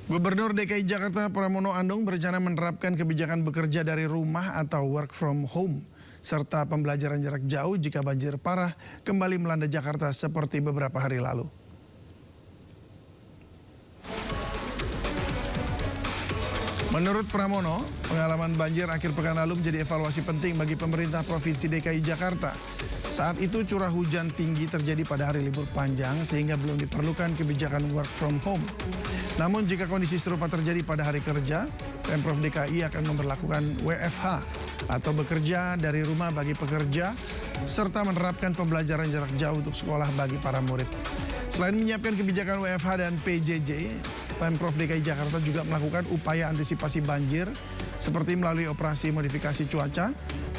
Gubernur DKI Jakarta Pramono Anung berencana menerapkan kebijakan bekerja dari rumah atau work from home serta pembelajaran jarak jauh jika banjir parah kembali melanda Jakarta seperti beberapa hari lalu. Menurut Pramono, pengalaman banjir akhir pekan lalu menjadi evaluasi penting bagi pemerintah Provinsi DKI Jakarta. Saat itu curah hujan tinggi terjadi pada hari libur panjang sehingga belum diperlukan kebijakan work from home. Namun jika kondisi serupa terjadi pada hari kerja, Pemprov DKI akan memberlakukan WFH atau bekerja dari rumah bagi pekerja serta menerapkan pembelajaran jarak jauh untuk sekolah bagi para murid. Selain menyiapkan kebijakan WFH dan PJJ, Pemprov DKI Jakarta juga melakukan upaya antisipasi banjir seperti melalui operasi modifikasi cuaca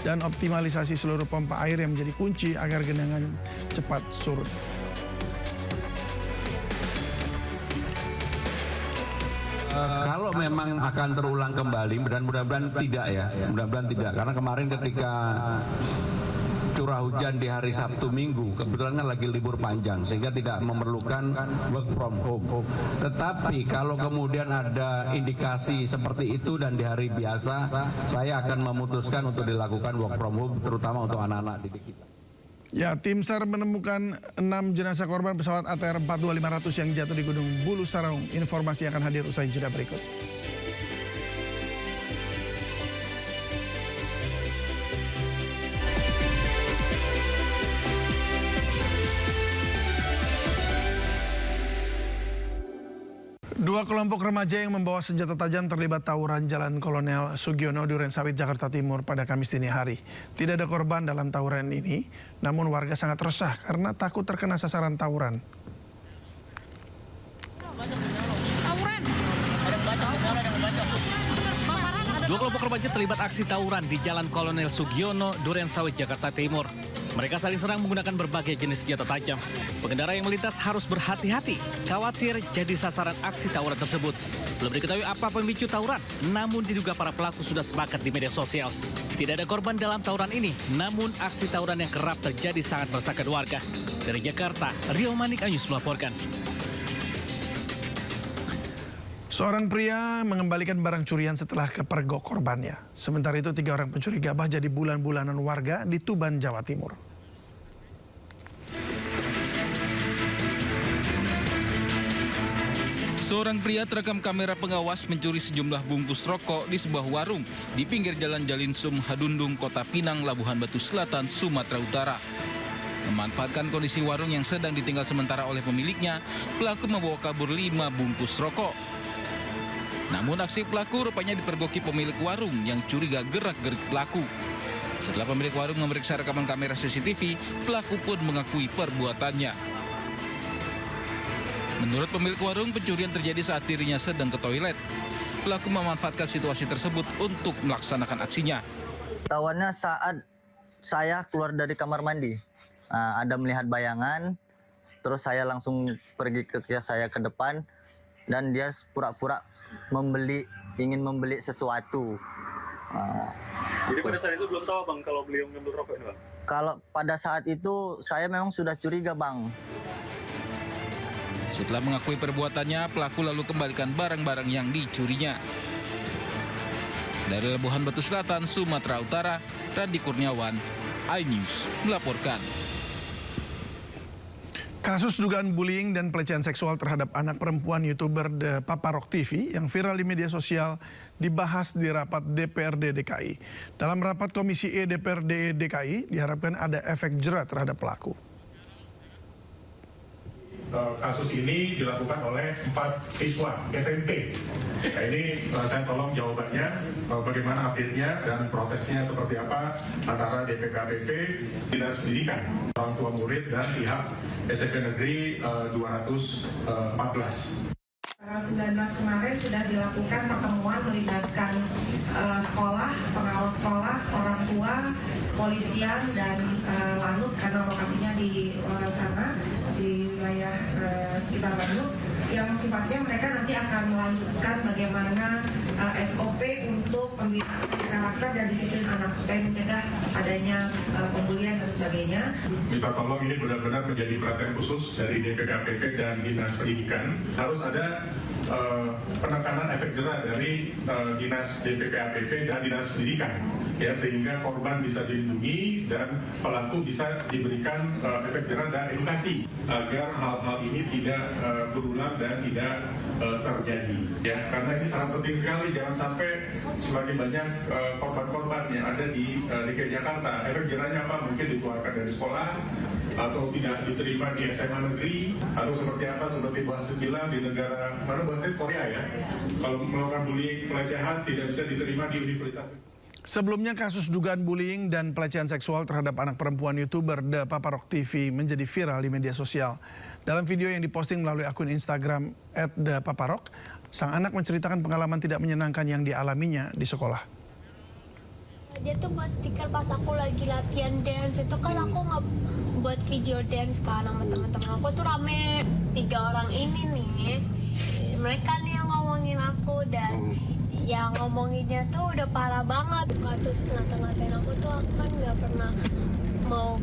dan optimalisasi seluruh pompa air yang menjadi kunci agar genangan cepat surut. Kalau memang akan terulang kembali, dan mudah-mudahan tidak ya, mudah-mudahan tidak. Karena kemarin ketika curah hujan di hari Sabtu Minggu, kebetulan kan lagi libur panjang, sehingga tidak memerlukan work from home. Tetapi kalau kemudian ada indikasi seperti itu dan di hari biasa, saya akan memutuskan untuk dilakukan work from home, terutama untuk anak-anak didik kita. Ya, tim SAR menemukan 6 jenazah korban pesawat ATR 42500 yang jatuh di Gunung Bulu Saraung. Informasi akan hadir usai jeda berikut. Dua kelompok remaja yang membawa senjata tajam terlibat tawuran Jalan Kolonel Sugiono, Durensawit, Jakarta Timur pada Kamis dini hari. Tidak ada korban dalam tawuran ini, namun warga sangat resah karena takut terkena sasaran tawuran. Dua kelompok remaja terlibat aksi tawuran di Jalan Kolonel Sugiono, Durensawit, Jakarta Timur. Mereka saling serang menggunakan berbagai jenis senjata tajam. Pengendara yang melintas harus berhati-hati, khawatir jadi sasaran aksi tawuran tersebut. Belum diketahui apa pemicu tawuran, namun diduga para pelaku sudah sepakat di media sosial. Tidak ada korban dalam tawuran ini, namun aksi tawuran yang kerap terjadi sangat meresahkan warga. Dari Jakarta, Rio Manik Anyus melaporkan. Seorang pria mengembalikan barang curian setelah kepergok korbannya. Sementara itu 3 orang pencuri gabah jadi bulan-bulanan warga di Tuban, Jawa Timur. Seorang pria terekam kamera pengawas mencuri sejumlah bungkus rokok di sebuah warung di pinggir Jalan Jalinsum, Hadundung, Kota Pinang, Labuhan Batu Selatan, Sumatera Utara. Memanfaatkan kondisi warung yang sedang ditinggal sementara oleh pemiliknya, pelaku membawa kabur 5 bungkus rokok. Namun aksi pelaku rupanya dipergoki pemilik warung yang curiga gerak-gerik pelaku. Setelah pemilik warung memeriksa rekaman kamera CCTV, pelaku pun mengakui perbuatannya. Menurut pemilik warung, pencurian terjadi saat dirinya sedang ke toilet. Pelaku memanfaatkan situasi tersebut untuk melaksanakan aksinya. Tawannya saat saya keluar dari kamar mandi. Ada melihat bayangan, terus saya langsung pergi ke kios saya ke depan, dan dia pura-pura ingin membeli sesuatu. Jadi pada saat itu belum tahu bang kalau beliau ngambil rokok ini bang? Kalau pada saat itu saya memang sudah curiga bang. Setelah mengakui perbuatannya, pelaku lalu kembalikan barang-barang yang dicurinya. Dari Labuhan Batu Selatan, Sumatera Utara, Randi Kurniawan, iNews melaporkan. Kasus dugaan bullying dan pelecehan seksual terhadap anak perempuan YouTuber The Papa Rock TV yang viral di media sosial dibahas di rapat DPRD DKI. Dalam rapat Komisi E DPRD DKI diharapkan ada efek jerat terhadap pelaku. Kasus ini dilakukan oleh 4 siswa SMP. Nah, ini saya tolong jawabannya, bagaimana update-nya dan prosesnya seperti apa antara DPKPP, Dinas Pendidikan, orang tua murid dan pihak SMP Negeri 214. Tanggal 19 kemarin sudah dilakukan pertemuan melibatkan sekolah, pengawas sekolah, orang tua, polisian, dan Lanut karena lokasinya di sana di wilayah sekitar Bandung, yang sifatnya mereka nanti akan melanjutkan bagaimana SOP untuk pembinaan karakter dan disiplin anak supaya mencegah adanya pembulian dan sebagainya. Minta tolong ini benar-benar menjadi perhatian khusus dari DPKPP dan Dinas Pendidikan. Harus ada penekanan efek jerah dari Dinas DPP-APP dan Dinas Pendidikan, ya, sehingga korban bisa dilindungi dan pelaku bisa diberikan efek jerah dan edukasi agar hal-hal ini tidak berulang dan tidak terjadi, ya, karena ini sangat penting sekali. Jangan sampai semakin banyak korban-korban yang ada di DKI Jakarta. Efek jerahnya apa? Mungkin dikeluarkan dari sekolah atau tidak diterima di SMA negeri, atau seperti apa, seperti bahasa bilang di negara mana, bahasa Korea, ya, kalau melakukan bullying, pelecehan tidak bisa diterima di universitas. Sebelumnya kasus dugaan bullying dan pelecehan seksual terhadap anak perempuan YouTuber The Paparok TV menjadi viral di media sosial. Dalam video yang diposting melalui akun Instagram @thepaparok, sang anak menceritakan pengalaman tidak menyenangkan yang dialaminya di sekolah. Dia tuh buat stiker pas aku lagi latihan dance, itu kan aku buat video dance kan sama teman-teman aku tuh rame 3 orang ini nih. Mereka nih yang ngomongin aku dan yang ngomonginnya tuh udah parah banget. Terus ngata-ngatain aku tuh aku kan nggak pernah mau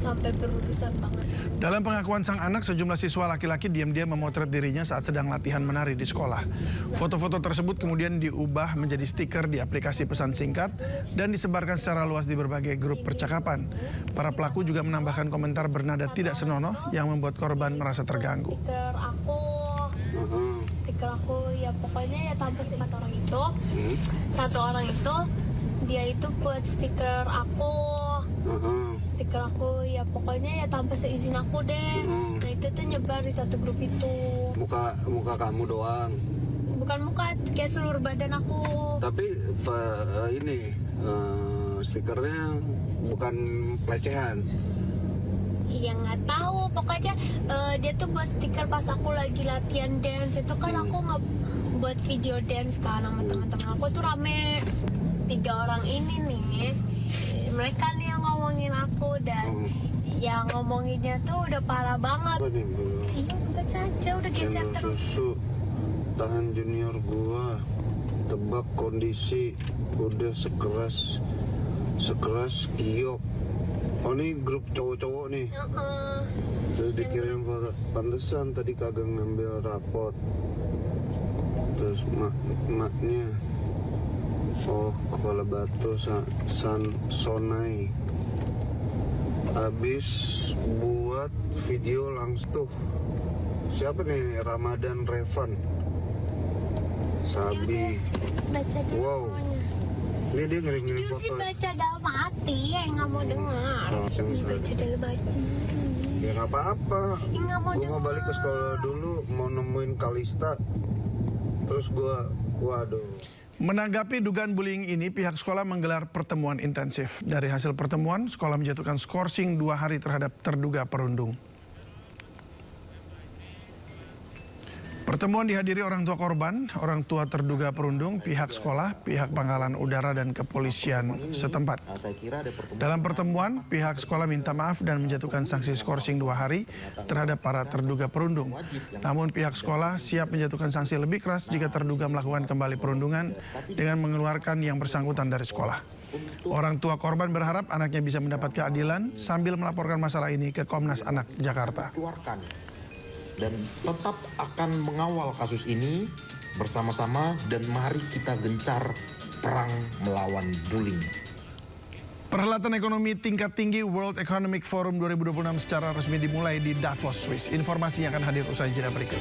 sampai berurusan banget. Dalam pengakuan sang anak, sejumlah siswa laki-laki diam-diam memotret dirinya saat sedang latihan menari di sekolah. Foto-foto tersebut kemudian diubah menjadi stiker di aplikasi pesan singkat dan disebarkan secara luas di berbagai grup percakapan. Para pelaku juga menambahkan komentar bernada tidak senonoh yang membuat korban merasa terganggu. Stiker aku ya pokoknya ya tanpa satu orang itu. Satu orang itu dia itu buat stiker aku. Stiker aku ya pokoknya ya tanpa seizin aku deh. Nah itu tuh nyebar di satu grup itu. Muka kamu doang? Bukan muka, kayak seluruh badan aku. Tapi ini stikernya bukan pelecehan? Iya nggak tahu, pokoknya dia tuh buat stiker pas aku lagi latihan dance, itu kan aku nggak buat video dance kan sama teman-teman aku tuh rame 3 orang ini nih. Mereka nih yang ngomongin aku dan yang ngomonginnya tuh udah parah banget. Iya baca aja, udah geser terus. Susu tahan junior gua, tebak kondisi udah sekeras giok. Oh ini grup cowok-cowok nih. Terus dikirim foto. Pantesan tadi kagak ngambil rapot. Terus maknya, oh kepala batu sonai. Habis buat video langsung tuh. Siapa nih? Ramadan Revan Sabi. Wow. Ini dia ngirim foto. Baca dalam hati, nggak mau dengar. Baca dalam hati. Ya nggak apa-apa. Gue mau balik ke sekolah dulu, mau nemuin Kalista. Terus gue, waduh. Menanggapi dugaan bullying ini, pihak sekolah menggelar pertemuan intensif. Dari hasil pertemuan, sekolah menjatuhkan skorsing 2 hari terhadap terduga perundung. Pertemuan dihadiri orang tua korban, orang tua terduga perundung, pihak sekolah, pihak Pangkalan Udara dan kepolisian setempat. Dalam pertemuan, pihak sekolah minta maaf dan menjatuhkan sanksi skorsing 2 hari terhadap para terduga perundung. Namun pihak sekolah siap menjatuhkan sanksi lebih keras jika terduga melakukan kembali perundungan dengan mengeluarkan yang bersangkutan dari sekolah. Orang tua korban berharap anaknya bisa mendapat keadilan sambil melaporkan masalah ini ke Komnas Anak Jakarta. Dan tetap akan mengawal kasus ini bersama-sama dan mari kita gencar perang melawan bullying. Perhelatan ekonomi tingkat tinggi World Economic Forum 2026 secara resmi dimulai di Davos, Swiss. Informasinya akan hadir usai jeda berikut.